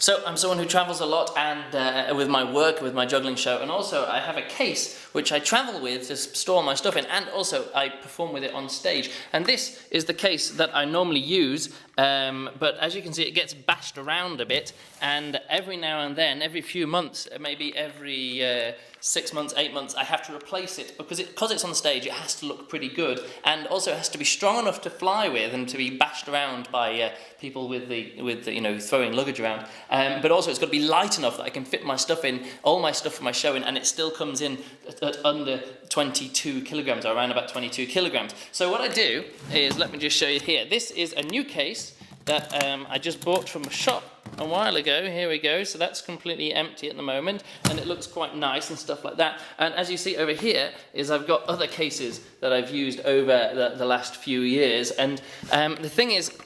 So I'm someone who travels a lot, and with my work, with my juggling show, and also I have a case which I travel with to store my stuff in, and also I perform with it on stage. And this is the case that I normally use, but as you can see it gets bashed around a bit, and every now and then, every few months, maybe every 6 months, 8 months, I have to replace it because it's on stage. It has to look pretty good, and also it has to be strong enough to fly with and to be bashed around by people with the throwing luggage around. But also it's got to be light enough that I can fit my stuff in, all my stuff for my show in, and it still comes in at under 22 kilograms, or around about 22 kilograms. So what I do is, let me just show you here. This is a new case that I just bought from a shop a while ago. Here we go. So that's completely empty at the moment, and it looks quite nice and stuff like that. And as you see over here is I've got other cases that I've used over the last few years, and the thing is,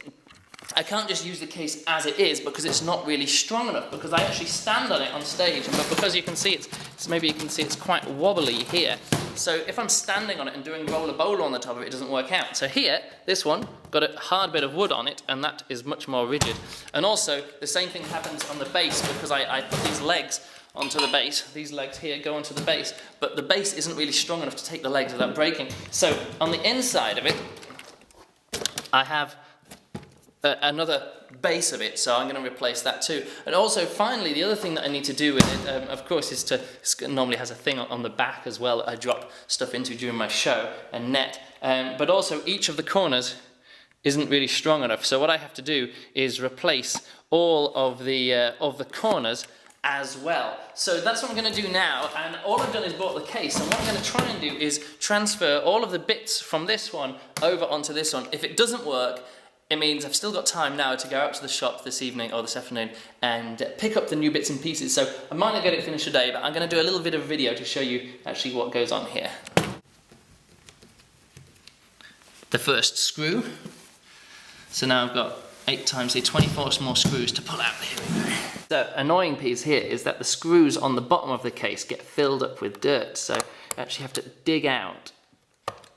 I can't just use the case as it is because it's not really strong enough, because I actually stand on it on stage, but because you can see it's quite wobbly here. So if I'm standing on it and doing roller bowler on the top of it, it doesn't work out. So here, this one, got a hard bit of wood on it, and that is much more rigid. And also, the same thing happens on the base, because I put these legs onto the base. These legs here go onto the base, but the base isn't really strong enough to take the legs without breaking. So on the inside of it, I have another base of it, so I'm going to replace that too. And also, finally, the other thing that I need to do with it, of course, is it normally has a thing on the back as well that I drop stuff into during my show, a net. But also, each of the corners isn't really strong enough, so what I have to do is replace all of the corners as well. So that's what I'm going to do now, and all I've done is bought the case, and what I'm going to try and do is transfer all of the bits from this one over onto this one. If it doesn't work, it means I've still got time now to go out to the shop this evening or this afternoon and pick up the new bits and pieces. So I might not get it finished today, but I'm going to do a little bit of video to show you actually what goes on here. The first screw. So now I've got 8 times 24 more screws to pull out. Here we go. The annoying piece here is that the screws on the bottom of the case get filled up with dirt, so you actually have to dig out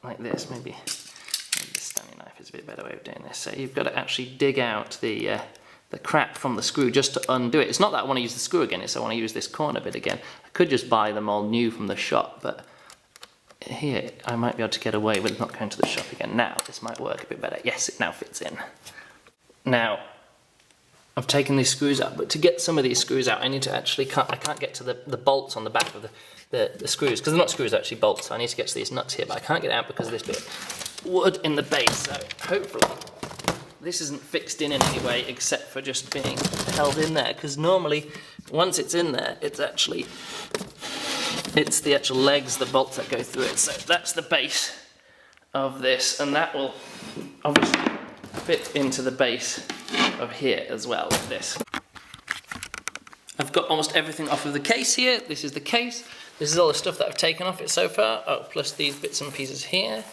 like this. Maybe this Stanley knife is a bit better way of doing this. So you've got to actually dig out the crap from the screw just to undo it. It's not that I want to use the screw again, it's I want to use this corner bit again. I could just buy them all new from the shop, but here I might be able to get away with not going to the shop again. Now this might work a bit better. Yes, it now fits in. Now I've taken these screws out, but to get some of these screws out I need to actually I can't get to the bolts on the back of the screws, because they're not screws, they're actually bolts. So I need to get to these nuts here, but I can't get out because of this bit of wood in the base. So hopefully this isn't fixed in any way except for just being held in there, because normally once it's in there it's the actual legs, the bolts that go through it. So that's the base of this, and that will obviously fit into the base of here as well, like this. I've got almost everything off of the case here. This is the case. This is all the stuff that I've taken off it so far. Oh, plus these bits and pieces here.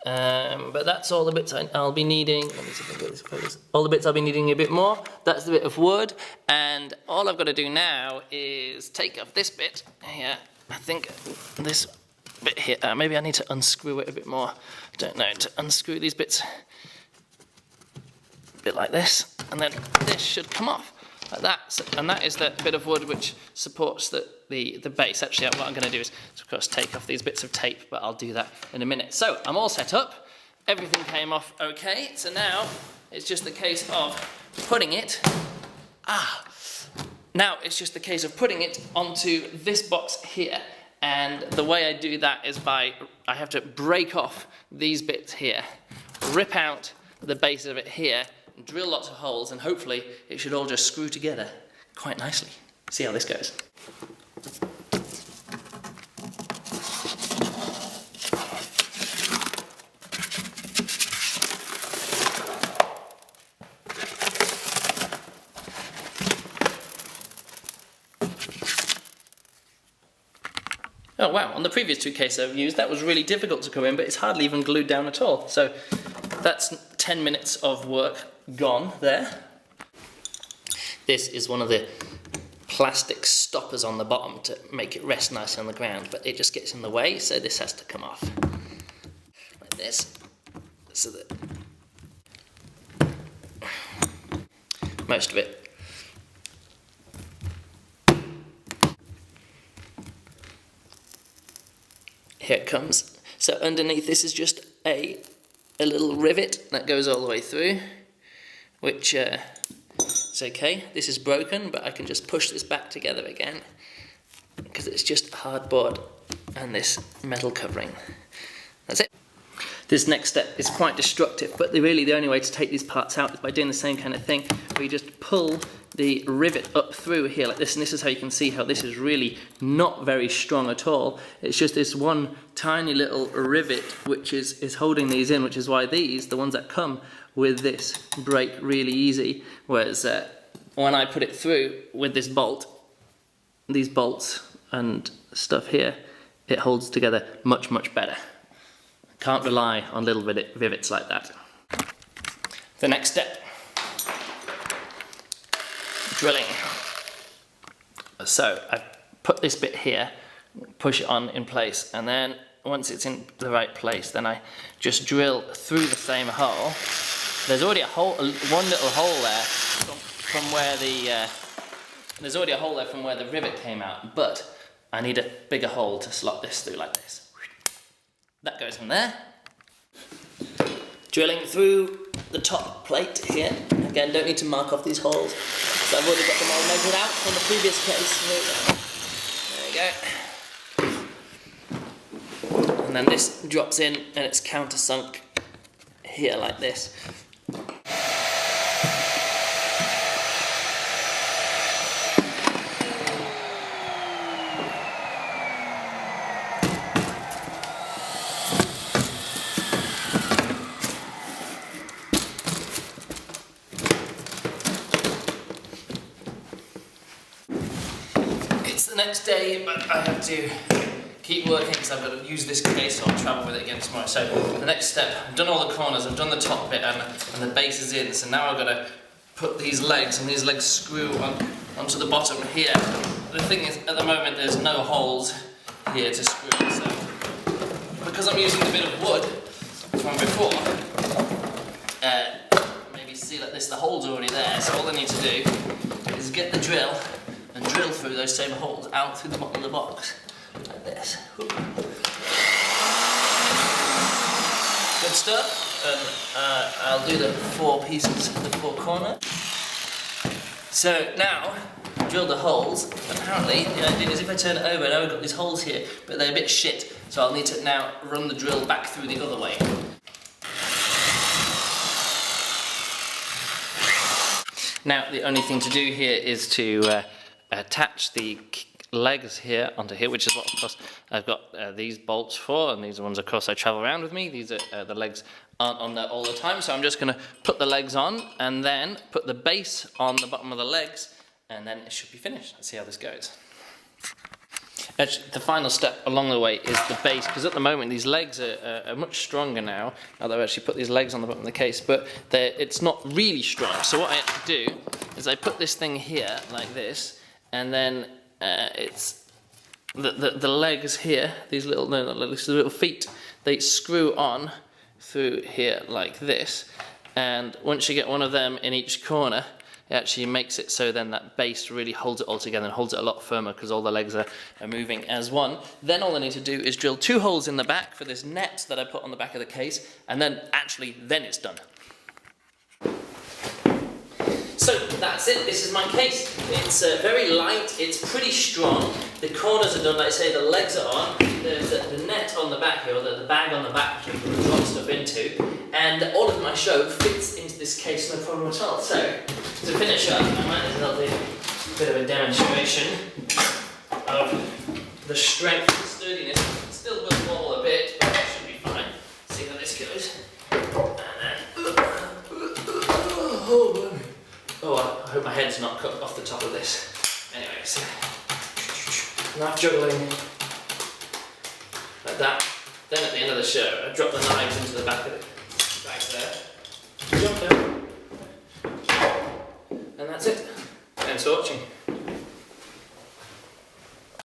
But that's all the bits I'll be needing. Let me see if I can get this focus. All the bits I'll be needing a bit more. That's the bit of wood. And all I've got to do now is take off this bit here. I think this bit here. Maybe I need to unscrew it a bit more. I don't know. To unscrew these bits a bit like this. And then this should come off like that. And that is the bit of wood which supports the base. Actually, what I'm going to do is, of course, take off these bits of tape, but I'll do that in a minute. So I'm all set up. Everything came off okay. So now it's just the case of putting it. Now it's just the case of putting it onto this box here. And the way I do that is I have to break off these bits here, rip out the base of it here, drill lots of holes, and hopefully it should all just screw together quite nicely. See how this goes. Oh wow, on the previous 2 cases I've used, that was really difficult to come in, but it's hardly even glued down at all. So that's 10 minutes of work gone there. This is one of the plastic stoppers on the bottom to make it rest nicely on the ground, but it just gets in the way, so this has to come off. Like this. So that most of it here it comes. So underneath this is just a little rivet that goes all the way through, which is okay. This is broken, but I can just push this back together again because it's just hardboard and this metal covering. That's it. This next step is quite destructive, but really the only way to take these parts out is by doing the same kind of thing, where you just pull the rivet up through here like this, and this is how you can see how this is really not very strong at all. It's just this one tiny little rivet which is holding these in, which is why these, the ones that come with this, break really easy, whereas when I put it through with this bolt, these bolts and stuff here, it holds together much, much better. Can't rely on little rivets like that. The next step, drilling. So I put this bit here, push it on in place, and then once it's in the right place, then I just drill through the same hole. There's already a hole, one little hole there from where there's already a hole there from where the rivet came out, but I need a bigger hole to slot this through like this. That goes in there. Drilling through the top plate here. Again, don't need to mark off these holes, so I've already got them all measured out from the previous case. There we go. And then this drops in and it's countersunk here like this. The next day, but I have to keep working because I've got to use this case, so I'll travel with it again tomorrow. So the next step, I've done all the corners, I've done the top bit, and the base is in. So now I've got to put these legs, and these legs screw onto the bottom here. The thing is, at the moment, there's no holes here to screw. So because I'm using a bit of wood from before, maybe see like this, the hole's already there. So all I need to do is get the drill and drill through those same holes out through the bottom of the box, like this. Good stuff, and I'll do the 4 pieces, the 4 corners. So now, drill the holes. Apparently, the idea is if I turn it over, now I've got these holes here, but they're a bit shit, so I'll need to now run the drill back through the other way. Now, the only thing to do here is to attach the legs here onto here, which is what, of course, I've got these bolts for, and these are ones, of course, I travel around with me. These are the legs aren't on there all the time, so I'm just going to put the legs on and then put the base on the bottom of the legs, and then it should be finished. Let's see how this goes. Actually, the final step along the way is the base, because at the moment these legs are much stronger now that I've actually put these legs on the bottom of the case, but it's not really strong. So what I have to do is I put this thing here like this, and then it's the legs here, these little feet, they screw on through here like this, and once you get one of them in each corner, it actually makes it so then that base really holds it all together and holds it a lot firmer because all the legs are moving as one. Then all I need to do is drill 2 holes in the back for this net that I put on the back of the case, and then it's done. So that's it, this is my case. It's very light, it's pretty strong. The corners are done, like I say, the legs are on. There's the net on the back here, or the bag on the back which you can drop stuff into. And all of my show fits into this case, no problem at all. So, to finish up, I might as well do a bit of a demonstration of the strength and sturdiness. It still will wobble a bit, but it should be fine. See how this goes. And then, oh, I hope my head's not cut off the top of this. Anyway, so knife juggling like that. Then at the end of the show, I drop the knives into the back of it. Back there. Jump down. And that's it. Thanks for watching.